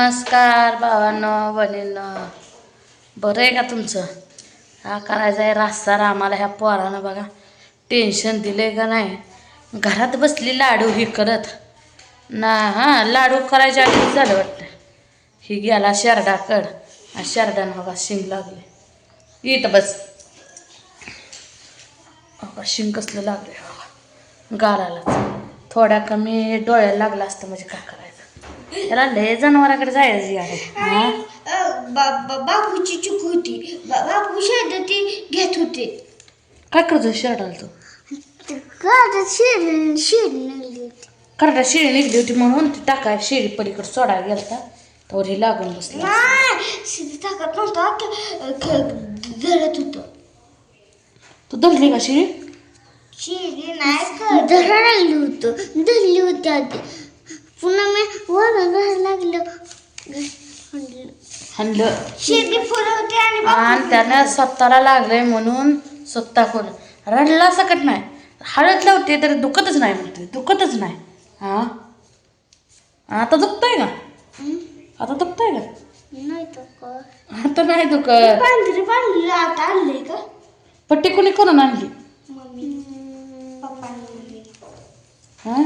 नमस्कार भावांनो बहिणींनो, बरं आहे का तुमचं? हा करायचा आहे रास्ता आम्हाला. ह्या पोरानं बघा टेन्शन दिलंय का नाही. घरात बसली लाडू ही करत ना. हां लाडू करायच्या आधीच झालं वाटतं. ही गेला शेरडाकड. शेरडानं बघा शिंग लागले. इथं बस बघा शिंग कसलं लागले बघा गालालाच. थोड्या कमी डोळ्याला लागला असतं म्हणजे काय करायचं. त्याला लय जनावराकडे जायचं यार. बापूची चूक होती. बापू शेड ती घेत होते. काय करतो शेरडाला तू? करडा शिळी निघली होती म्हणून ती टाकाय शिळी पलीकडे सोडायला गेलता तर हे लागून बसला. टाकत नव्हता धरत होत. तू धरली का शिळी? शिळी नाही धरायला होतं. धरली होती आधी. पुन्हा मी वरून धरायला लागलं. हाणलं शिळी फुलवते आणि त्यानं स्वतःला लागलंय म्हणून स्वतः कोण रडला सकट नाही. हळद लावते तरी दुखतच नाही म्हणते. दुखतच नाही. हां आता दुखतंय का? आता दुखतंय का? नाही तो आता नाही दुखत. पांढरी आता आणले का? पट्टी कोणी करून आणली? मम्मी पप्पांनी. हां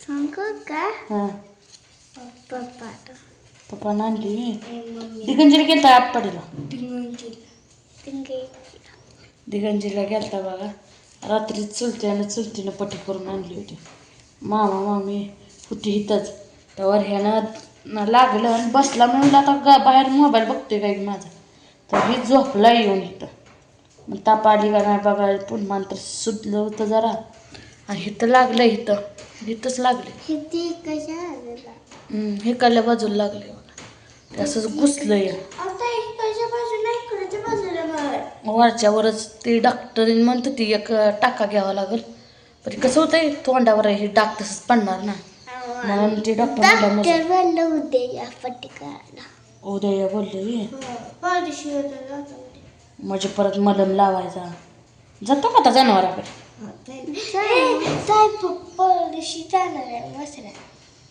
सांगू का? हां पप्पा पप्पानं आणली. दिगंजीला गेलता आपटाडीला. दिगंजीला गेलता बघा. रात्री चुलतीनं पट्टी करून आणली होती. मामा मामी होती इथंच. त्यावर ह्यानं लागलं आणि बसला म्हणून आता बाहेर मोबाईल बघतोय काय माझा. तर ही झोपला येऊन इथं. मग ताप आली का नाही बघा. पुन्हा तर सुटलं होतं जरा आणि इथं लागलं. इथंच लागले. हे काल्या बाजूला लागले बघा. ते असंच घुसलं या वरच्या वरच. ते डॉक्टरीन म्हणतो ती एक टाका घ्यावा लागेल. पण कसं होतंय तोंडावर हे डाग तसंच पडणार ना म्हणून ते डॉक्टर उद्या या बोलले. म्हणजे परत मलम लावायचा. जातो का आता जनावराकडे?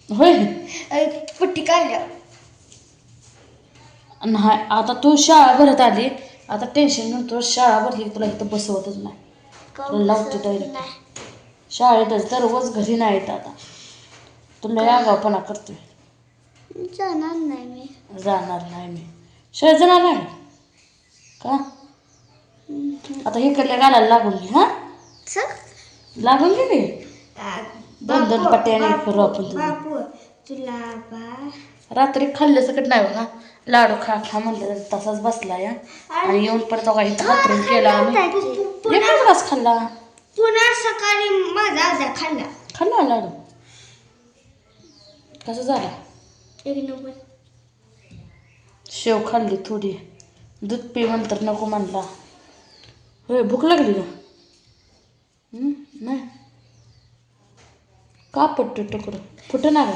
होय पट्टी काढल्या नाही. आता तू शाळा भरत आली. आता टेन्शन नव्हतं. शाळा भरली तुला इथं बसवतच नाही. तुला लावते डायरेक्ट शाळेतच. दररोज घरी नाही येत. आता तुला आगावपणा करतोय. जाणार नाही मी शाळेत जाणार नाही का? आता इकडल्या गालाला लागून घे. हां लागून घे की. 2-2 पट्ट्याने करू आपण. तुला रात्री खाल्लं सकट नाही बघा. लाडू खा म्हणलं तर तसाच बसला या. आणि येऊन परत बघा इथं हातरून केला. आणि एकच घास खाल्ला. पुन्हा सकाळी माझा खाल्ला लाडू. कसं झाला? एक नंबर. शेव खाल्ली थोडी. दूध पी म्हणतर नको म्हणला. होय भूक लागली का? नाही का पट्ट टुकडं फुटं ना का?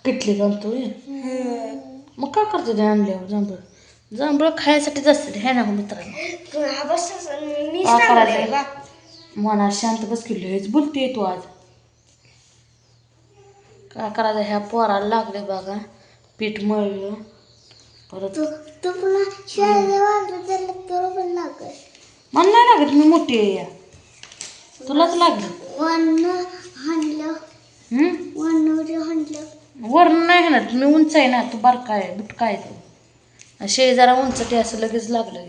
किटली घालतोय. मग काय करतो ते आणल्यावर? जांभळ खायसाठीच असते हे ना मित्रांनो. मनात शांत बस की. लयच बोलते तू आज. काय करायचं ह्या पोराला लागले बघा. पीठ मळलं परत. मला नाही लागत. मी मोठी आहे या. तुलाच लागलं. वरण नाही ना. मी उंच आहे ना. तू बारका आहे बुटका आहे तू. शे जरा उंच ते असं लगेच लागलं.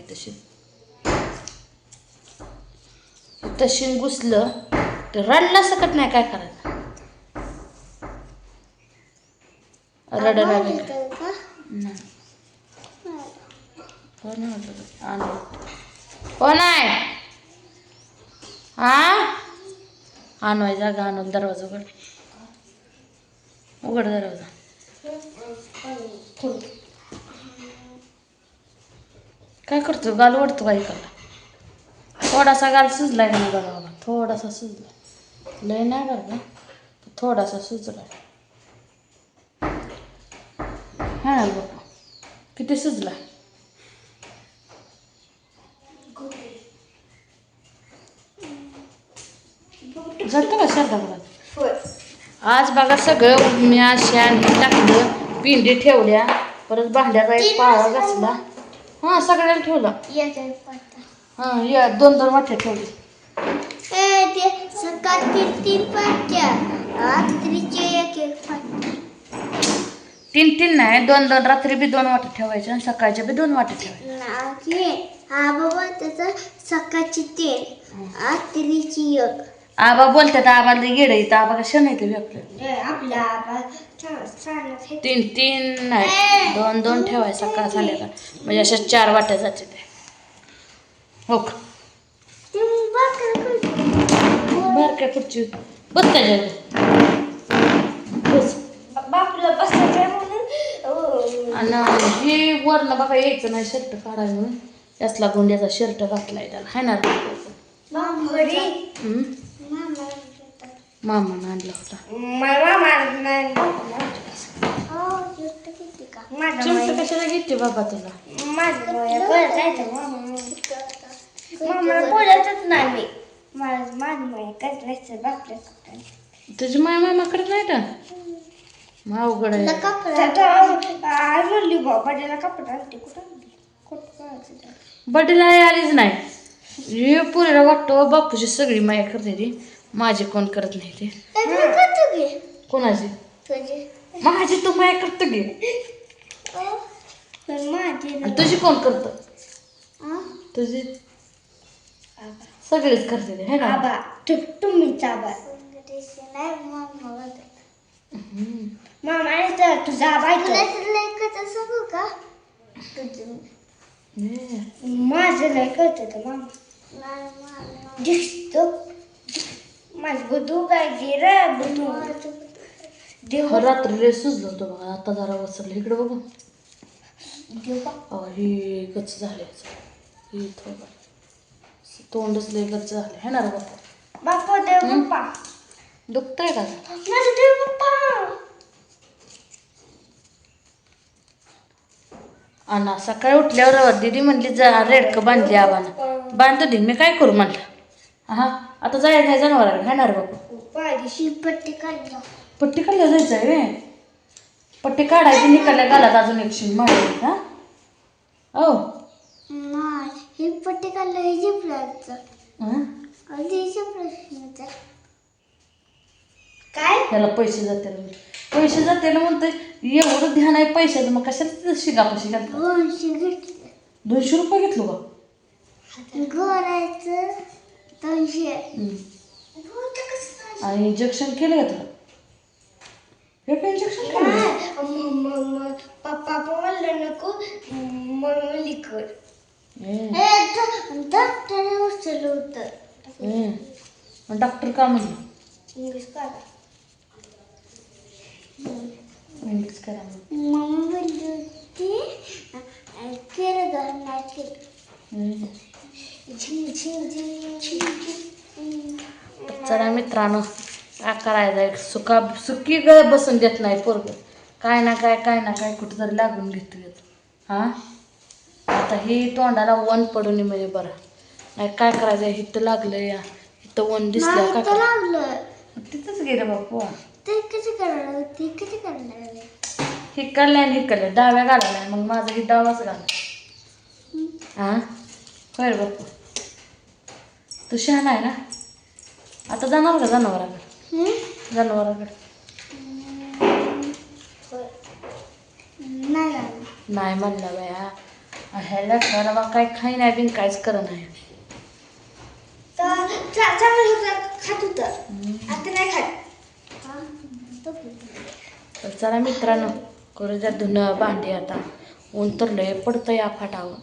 तशी घुसलं ते रडला सकट नाही. काय करायचं? रडायला लागलं कोण आहे? आणवाय जागा आणून दरवाजा उघड दरवाजा. काय करतो? गाल ओढतो काय इकडला. थोडासा गाल सुजलाय का नाही बघा बघा. थोडासा सुजला. लय नाही बरं का. थोडासा सुजलाय. हा ना बाबा किती सुजला जातं का शेतात आज बघा सगळं मी शान हे टाकलं पिंडी ठेवल्या परत भांड्याचा एक पाळा घासला हां सगळ्याला ठेवला हां या 2-2 वाट्या ठेवली ते सकाळची 3 पाट्या रात्रीचे 1 पाट्या 3 नाही 2 रात्री बी 2 वाट्या ठेवायच्या आणि सकाळच्या बी 2 वाट्या ठेवायच्या हा बाबा त्याचं सकाळची 3 रात्रीची 1 आबा बोलतात आबाला गेड इथं आबा कशा नाही ते आपला 3 नाही 2 ठेवायचं सकाळ संध्याकाळ म्हणजे अशा 4 वाट्या जाते ते हो का बारक्या खुर्ची बस त्याच्यावर बस बापला बसायचं म्हणून आणि हे वरनं बघा यायचं नाही शर्ट काढाय म्हणून त्यासला गोंड्याचा शर्ट घातलाय त्याला हाय ना मामानं आणला होता चिमट कशाला घेते बाबा तुला तुझी मामाकडे नाही का मग अवघड आहे बड्डेला आलीच नाही हे पुरीला वाटतं बापूची सगळी माया करते ती माझी कोण करत नाही ते कोणाची माझी तू माया करतो गे तुझी कोण करत तुझी सगळीच करते ते है ना तुम्हीच तुझा सांगू का माझं लय करत मामा दिसतो माझं बुधू काय गिरा बुधू रात्री लय सुजलं होतं बघा आता जरा वसरलं इकडे बघू हे गच्च झाले हे थोडं तोंडच लय गच्च झाले है ना रे बाप्पा बाप्पा देव बाप्पा दुखतंय का माझं देव बाप्पा आणि सकाळी उठल्यावर दीदी म्हणली जा रेडकं बांधली आबानं बांधतो दे मी काय करू म्हणलं हा आता जायचं नाही जनावराकडे हाय ना रे बाप्पा पाहिजे पट्टी काढला पट्टी काढल्या जायचं आहे वे पट्टी काढायची निकाल्या घालात अजून एक शिन मारायची हा हो ही पट्टी काढलं हे जिपलाचं प्रश्न काय त्याला पैसे जाते म्हणतोय एवढं ध्यान आहे पैशाचं मग कशाला शिगापाशी घालतो 200 रुपये घेतलो का गोरायचं 200 आणि इंजेक्शन केलं का तुला हे काय इंजेक्शन केलं पप्पा म्हणलं नको म्हणून लिखर डॉक्टर उचललं होतं डॉक्टर का म्हणलं इंग्लिश करा इंग्लिश करा मम्मी बोलली होती केलं का नाही केलं चला मित्रांनो काय करायचं एक सुकी बसून देत नाही पोरग काय ना काय कुठं तरी लागून घेतो हां आता ही तोंडाला वन पडून म्हणजे बरं नाही काय करायचं इथं लागलं या इथं वन दिसलं का लागलं तिथंच गेलं बापू ते कसे करणार हिकडलं आणि हिकडलं डाव्या घालायला मग माझं ही डावाच घाल हां होय रे बापू तू शहाणा आहे ना आता जाणार का जनावराकडे नाही म्हणलं बाया ह्याला खरं काय खाई नाही बिन काहीच करत नाही खात होतं आता नाही खात तर चला मित्रांनो करू द्या धुणं भांडी आता ऊन तर लय पडतं या फाटावर